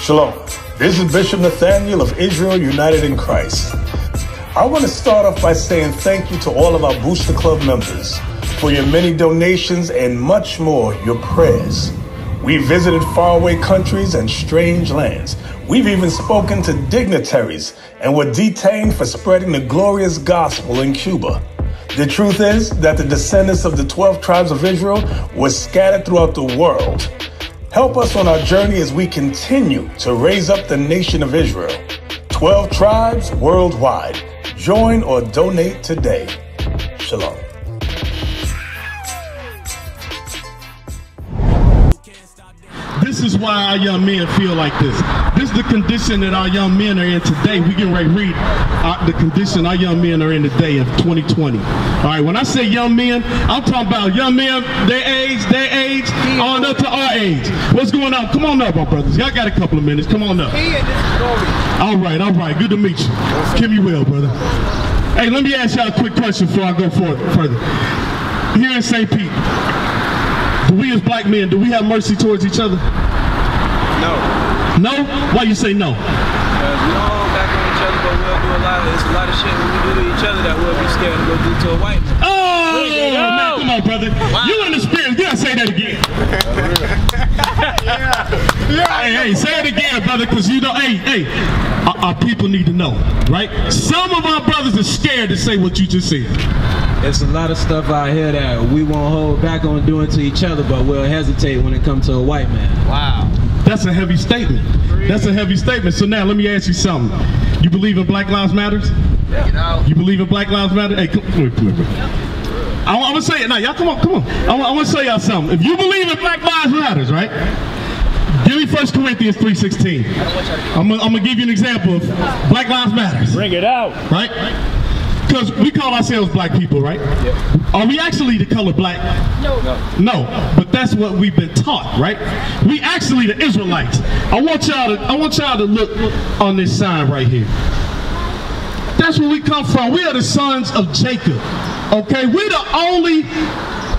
Shalom. This is Bishop Nathaniel of Israel United in Christ. I want to start off by saying thank you to all of our Booster Club members for your many donations and much more, your prayers. We visited faraway countries and strange lands. We've even spoken to dignitaries and were detained for spreading the glorious gospel in Cuba. The truth is that the descendants of the 12 tribes of Israel were scattered throughout the world. Help us on our journey as we continue to raise up the nation of Israel. 12 tribes worldwide. Join or donate today. Shalom. This is why our young men feel like this. This is the condition that our young men are in today. We can read the condition our young men are in today of 2020. All right, when I say young men, I'm talking about young men, their age, on up to our age. What's going on? Come on up, my brothers. Y'all got a couple of minutes. Come on up. All right. Good to meet you. Kim, you well, brother. Hey, let me ask y'all a quick question before I go further. Here in St. Pete, do we as black men, do we have mercy towards each other? No. No? Why you say no? Because we don't hold back on each other, but we'll do a lot of shit when we do to each other that we'll be scared to go do to a white man. Oh, man, come on, brother. Wow. You in the spirit. You gotta say that again. Hey, say it again, brother, because you know, our people need to know, right? Some of our brothers are scared to say what you just said. It's a lot of stuff out here that we won't hold back on doing to each other, but we'll hesitate when it comes to a white man. Wow. That's a heavy statement. That's a heavy statement. So now let me ask you something. You believe in Black Lives Matter? Yeah. You believe in Black Lives Matter? Hey, come here. I'm gonna say it now. Y'all come on. I want to say y'all something. If you believe in Black Lives Matter, right? Give me 1 Corinthians 3:16. I'm gonna give you an example of Black Lives Matter. Bring it out. Right? Because we call ourselves black people, right? Yeah. Are we actually the color black? No, but that's what we've been taught, right? We actually the Israelites. I want y'all to look on this sign right here. That's where we come from. We are the sons of Jacob. Okay, we're the only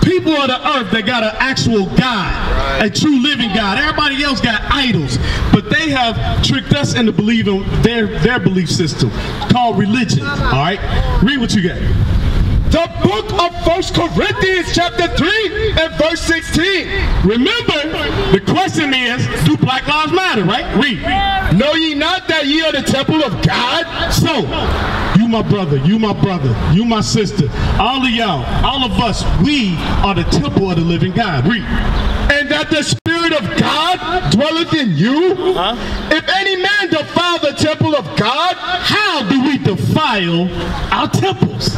people of the earth that got an actual God, a true living God. Everybody else got idols, but they have tricked us into believing their belief system called religion. All right, read what you got. The book of 1 Corinthians chapter 3 and verse 16. Remember, the question is, do Black Lives Matter, right? Read. Know ye not that ye are the temple of God? So, you my brother, you my sister, all of y'all, all of us, we are the temple of the living God. Read. And that the Spirit of God dwelleth in you? If any man defile the temple of God, how do we defile our temples?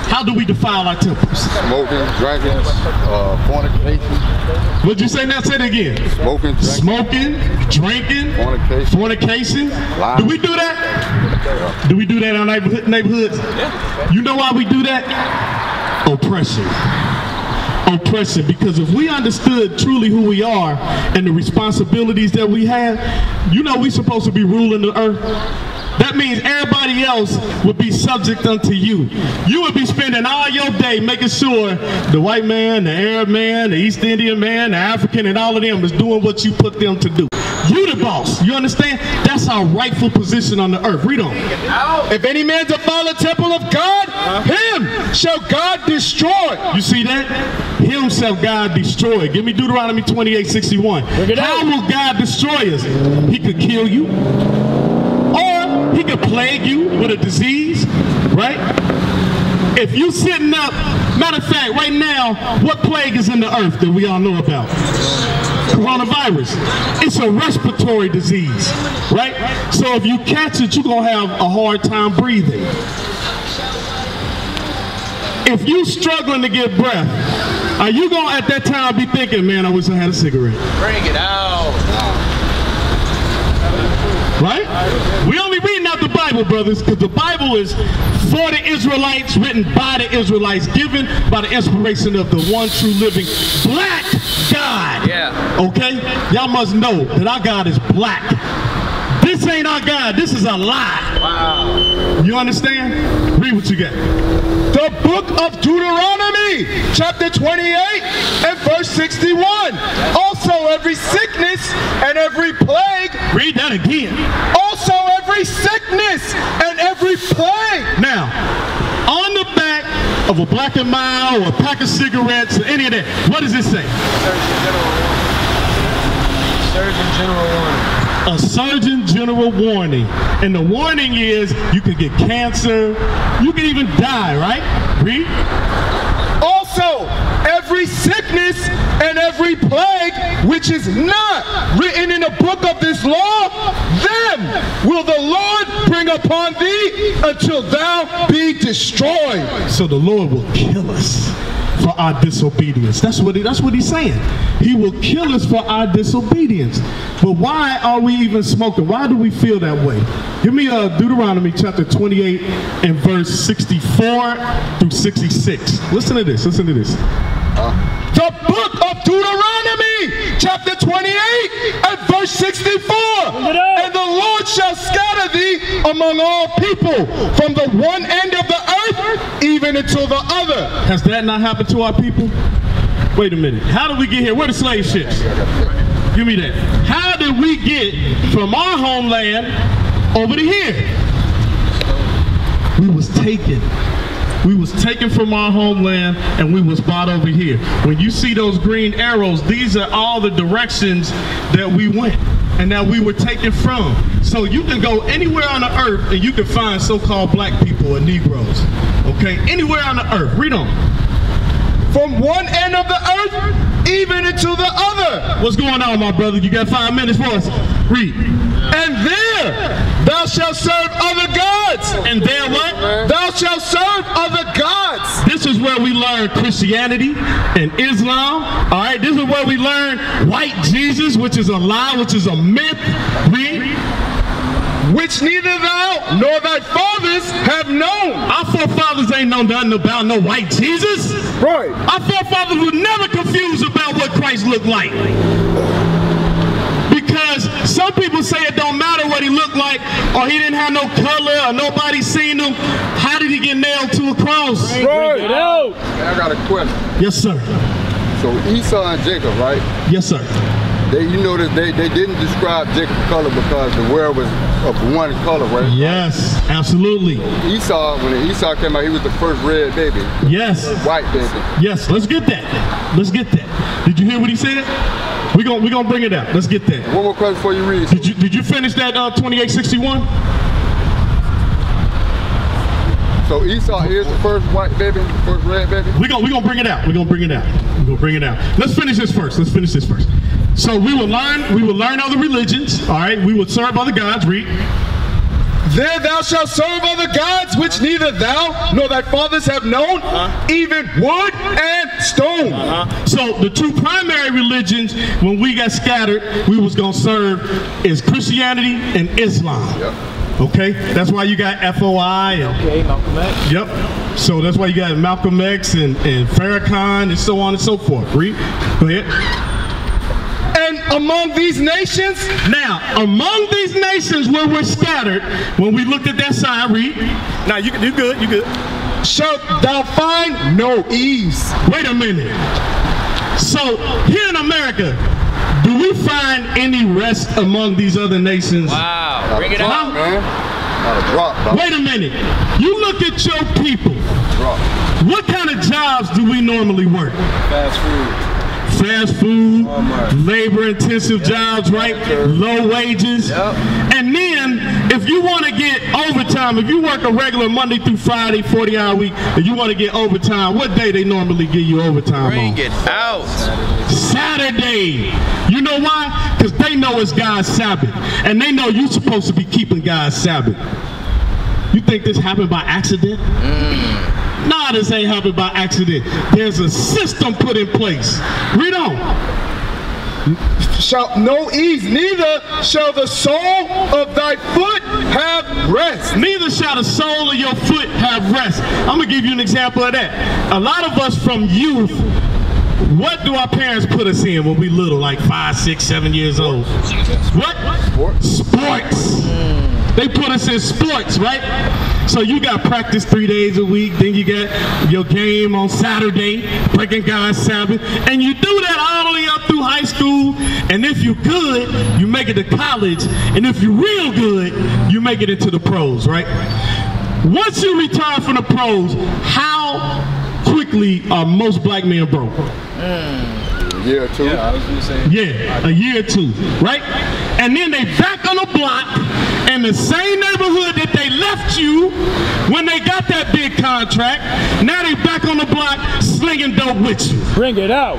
How do we defile our temples? Smoking, drinking, fornication. What'd you say now? Say it again. Smoking, drinking, fornication. Lying. Do we do that? Do we do that in our neighborhoods? Yeah. You know why we do that? Oppression. Oppression, because if we understood truly who we are and the responsibilities that we have, you know we're supposed to be ruling the earth. That means everybody else would be subject unto you. You would be spending all your day making sure the white man, the Arab man, the East Indian man, the African, and all of them is doing what you put them to do. You the boss. You understand? That's our rightful position on the earth. Read on. If any man defile the temple of God, him shall God destroy. You see that? Him shall God destroy. Give me Deuteronomy 28:61. How will God destroy us? He could kill you. Or he could plague you with a disease, right? If you sitting up, matter of fact, right now, what plague is in the earth that we all know about? Coronavirus. It's a respiratory disease, right? So if you catch it, you're going to have a hard time breathing. If you struggling to get breath, are you going to at that time be thinking, man, I wish I had a cigarette? Bring it out. Right? We only reading out the Bible, brothers, because the Bible is for the Israelites, written by the Israelites, given by the inspiration of the one true living black God. Yeah. Okay? Y'all must know that our God is black. This ain't our God. This is a lie. Wow. You understand? Read what you got. The book of Deuteronomy, chapter 28 and verse 61. Also every sickness and every plague Read that again. Also every sickness and every plague. Now, on the back of a Black & Mild or a pack of cigarettes or any of that, what does it say? Surgeon General warning. A Surgeon General warning. And the warning is you can get cancer, you can even die, right? Read. Also, every sickness and every plague which is not written in the book of this law, them will the Lord bring upon thee until thou be destroyed. So the Lord will kill us for our disobedience. That's what he's saying. He will kill us for our disobedience. But why are we even smoking? Why do we feel that way? Give me Deuteronomy chapter 28 and verse 64 through 66. Listen to this. Listen to this. The book of Deuteronomy, chapter 28 and verse 64. And the Lord shall scatter thee among all people, from the one end of the earth even until the other. Has that not happened to our people? Wait a minute. How did we get here? Where are the slave ships? Give me that. How did we get from our homeland over to here? We was taken. We was taken from our homeland and we was brought over here. When you see those green arrows, these are all the directions that we went and that we were taken from. So you can go anywhere on the earth and you can find so-called black people or Negroes. Okay, anywhere on the earth. Read on. From one end of the earth even into the other. What's going on, my brother? You got 5 minutes for us? Read. And there thou shalt serve other gods. And there what? Thou shalt serve other gods. This is where we learn Christianity and Islam. All right, this is where we learn white Jesus, which is a lie, which is a myth. Read. Which neither thou nor thy fathers have known. Our forefathers ain't known nothing about no white Jesus. Right. Our forefathers were never confused about what Christ looked like. Because some people say it don't matter what he looked like, or he didn't have no color, or nobody seen him. How did he get nailed to a cross? Right. I got a question. Yes, sir. So Esau and Jacob, right? Yes, sir. You notice they didn't describe Jacob's color because the world was of one color, right? Yes, absolutely. Esau, when Esau came out, he was the first red baby. Yes. White baby. Yes, let's get that. Let's get that. Did you hear what he said? We're gonna bring it out. Let's get that. One more question before you read. Did you finish that 2861? So Esau is the first white baby, the first red baby? We're gonna bring it out. We're gonna bring it out. We're gonna bring it out. Let's finish this first. Let's finish this first. So we will learn other religions. All right, we will serve other gods. Read. There thou shalt serve other gods which neither thou nor thy fathers have known, even wood and stone. So the two primary religions when we got scattered, we was gonna serve is Christianity and Islam. Yep. Okay, that's why you got FOI and Malcolm X. Yep. So that's why you got Malcolm X and Farrakhan and so on and so forth. Read. Go ahead. And among these nations, now among these nations where we're scattered, when we looked at that sign, read. Now you good, you good. Shalt thou find no ease. Wait a minute. So here in America, do we find any rest among these other nations? Wow, bring it out, man. Drop. Wait a minute. You look at your people. Drop. What kind of jobs do we normally work? Fast food. Fast food, labor-intensive jobs, right? Low wages. And then, if you want to get overtime, if you work a regular Monday through Friday, 40-hour week, and you want to get overtime, what day they normally give you overtime on? Bring it out. Saturday. You know why? Because they know it's God's Sabbath. And they know you're supposed to be keeping God's Sabbath. You think this happened by accident? Nah, this ain't happened by accident. There's a system put in place. Read on. Shall no ease, neither shall the sole of thy foot have rest. Neither shall the sole of your foot have rest. I'm going to give you an example of that. A lot of us from youth, what do our parents put us in when we little, like 5, 6, 7 years old? What? Sports. They put us in sports, right? So you got practice 3 days a week, then you got your game on Saturday, breaking God's Sabbath, and you do that all the way up through high school, and if you're good, you make it to college, and if you're real good, you make it into the pros, right? Once you retire from the pros, how quickly are most black men broke? A year or two. Yeah, I was gonna say. Yeah, a year or two, right? And then they back on the block in the same neighborhood that they left you when they got that big contract. Now they back on the block slinging dope with you. Bring it out.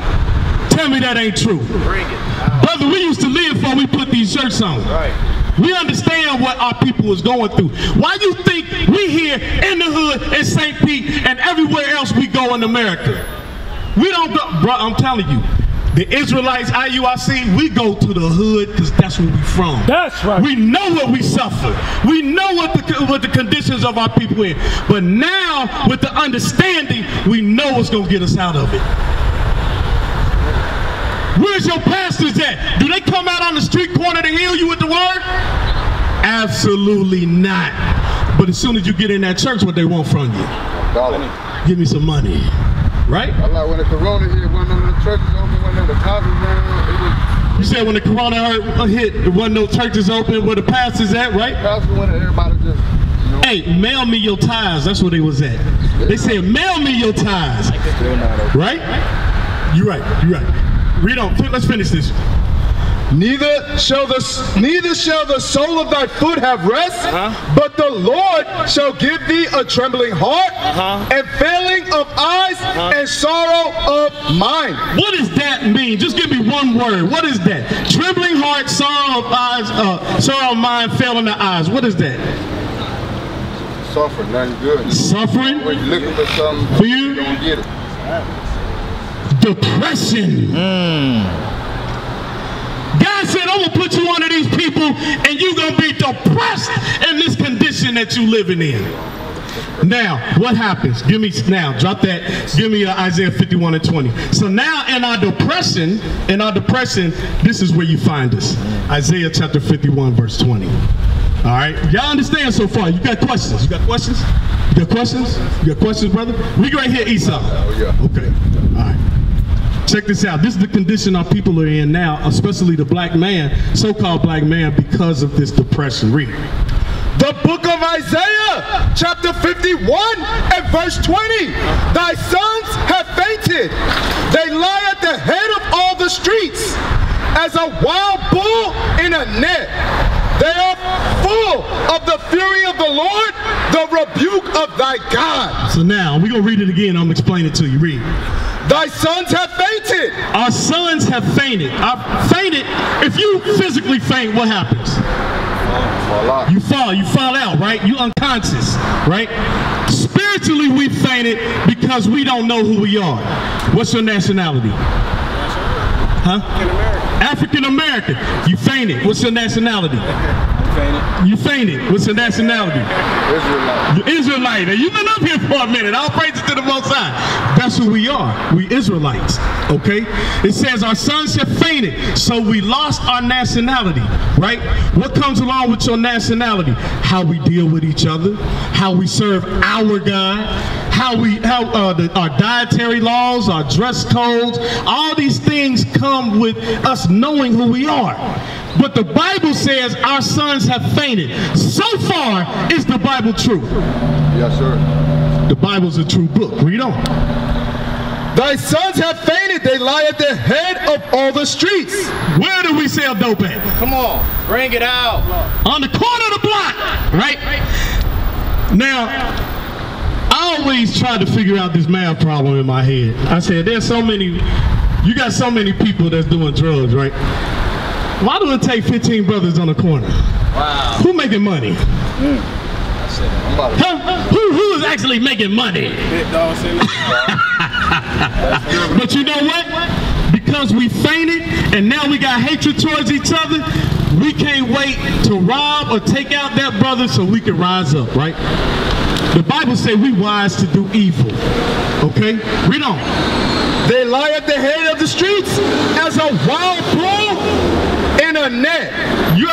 Tell me that ain't true. Bring it out. Brother, we used to live before we put these shirts on. Right. We understand what our people is going through. Why you think we here in the hood in St. Pete and everywhere else we go in America? We don't go, bro, I'm telling you, the Israelites, IUIC, we go to the hood because that's where we from. That's right. We know what we suffer. We know what the conditions of our people are. But now, with the understanding, we know what's going to get us out of it. Where's your pastors at? Do they come out on the street corner to heal you with the word? Absolutely not. But as soon as you get in that church, what they want from you? $1. Give me some money. Right? I like when the corona hit, one of the churches open, one of the houses down. You said when the corona hit, there wasn't no churches open, where the pastors at, right? Pastor went and everybody just, you know. Hey, mail me your tithes. That's where they was at. They said, mail me your tithes. Right? You're right. You're right. Read on. Let's finish this. Neither shall the sole of thy foot have rest, but the Lord shall give thee a trembling heart, and failing of eyes, and sorrow of mind. What does that mean? Just give me one word. What is that? Trembling heart, sorrow of eyes, sorrow of mind, failing of eyes. What is that? Suffering, nothing good. Suffering? When you're looking for something, for you? You don't get it. Depression. God said, I'm going to put you under these people and you're going to be depressed in this condition that you're living in. Now, what happens? Give me, now, drop that. Give me Isaiah 51 and 20. So now in our depression, this is where you find us. Isaiah chapter 51, verse 20. All right? Y'all understand so far? You got questions? You got questions? You got questions? You got questions, brother? We right here, Esau. Oh, yeah. Okay. All right. Check this out. This is the condition our people are in now, especially the black man, so-called black man, because of this depression. Read. The book of Isaiah, chapter 51 and verse 20. Thy sons have fainted. They lie at the head of all the streets, as a wild bull in a net. They are full of the fury of the Lord, the rebuke of thy God. So now, we're going to read it again. I'm going to explain it to you. Read. Thy sons have fainted. Our sons have fainted. Fainted. If you physically faint, what happens? You fall out, right? You unconscious, right? Spiritually, we fainted because we don't know who we are. What's your nationality? Huh? African American. You fainted. What's your nationality? You fainted. What's your nationality? Israelite. You're Israelite. You've been up here for a minute. All praises to the Most High. That's who we are. We Israelites. Okay? It says our sons have fainted, so we lost our nationality. Right? What comes along with your nationality? How we deal with each other, how we serve our God, our dietary laws, our dress codes, all these things come with us knowing who we are. But the Bible says our sons have fainted. So far, is the Bible true? Yes, sir. The Bible's a true book. Read on. Thy sons have fainted. They lie at the head of all the streets. Where do we sell dope at? Come on, bring it out. On the corner of the block, right? Now, I always try to figure out this math problem in my head. I said, you got so many people that's doing drugs, right? Why do it take 15 brothers on the corner? Wow. Who making money? Who is actually making money? But you know what? Because we fainted and now we got hatred towards each other, we can't wait to rob or take out that brother so we can rise up, right? The Bible says we wise to do evil. Okay? Read on. They lie at the head of the streets as a wild bull in a net.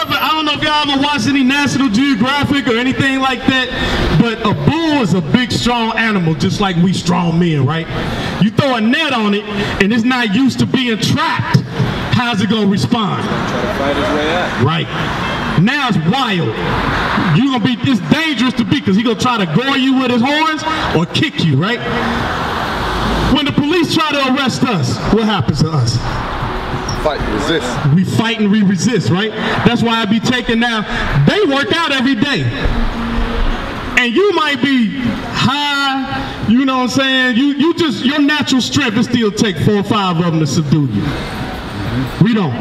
I don't know if y'all ever watched any National Geographic or anything like that, but a bull is a big, strong animal, just like we strong men, right? You throw a net on it, and it's not used to being trapped. How's it gonna respond? Try to fight his way out. Right. Now it's wild. It's dangerous to be, because he's gonna try to gore you with his horns or kick you, right? When the police try to arrest us, what happens to us? Fight, resist. We fight and we resist, right? That's why I be taking now. They work out every day. And you might be high, you know what I'm saying? Your natural strength, it still take 4 or 5 of them to subdue you. We don't.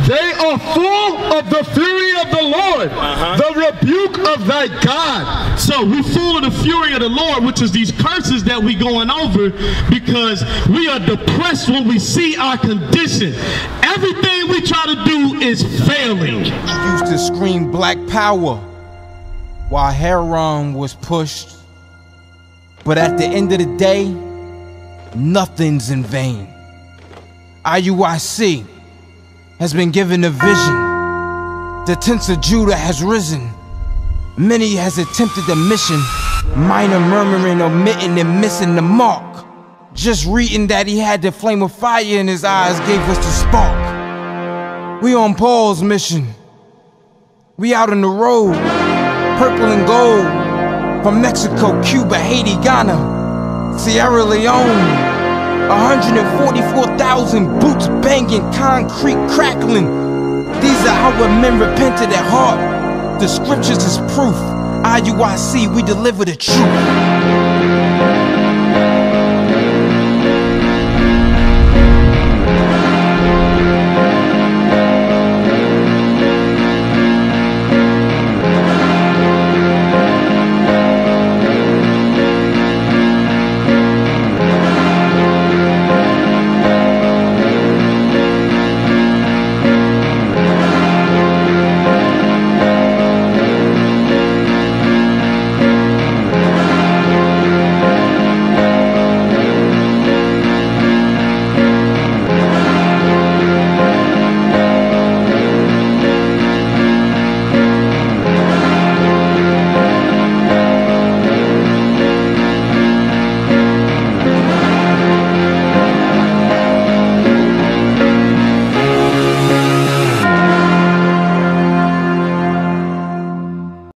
They are full of the fury of the Lord, the rebuke of thy God. So we're full of the fury of the Lord, which is these curses that we going over, because we are depressed when we see our condition. Everything we try to do is failing. Used to scream black power while Heron was pushed. But at the end of the day, nothing's in vain. IUIC has been given a vision. The tents of Judah has risen. Many has attempted the mission. Minor murmuring, omitting, and missing the mark. Just reading that he had the flame of fire in his eyes gave us the spark. We on Paul's mission. We out on the road. Purple and gold. From Mexico, Cuba, Haiti, Ghana, Sierra Leone. 144,000 boots banging, concrete crackling. These are our men repented at heart. The scriptures is proof. IUIC, we deliver the truth.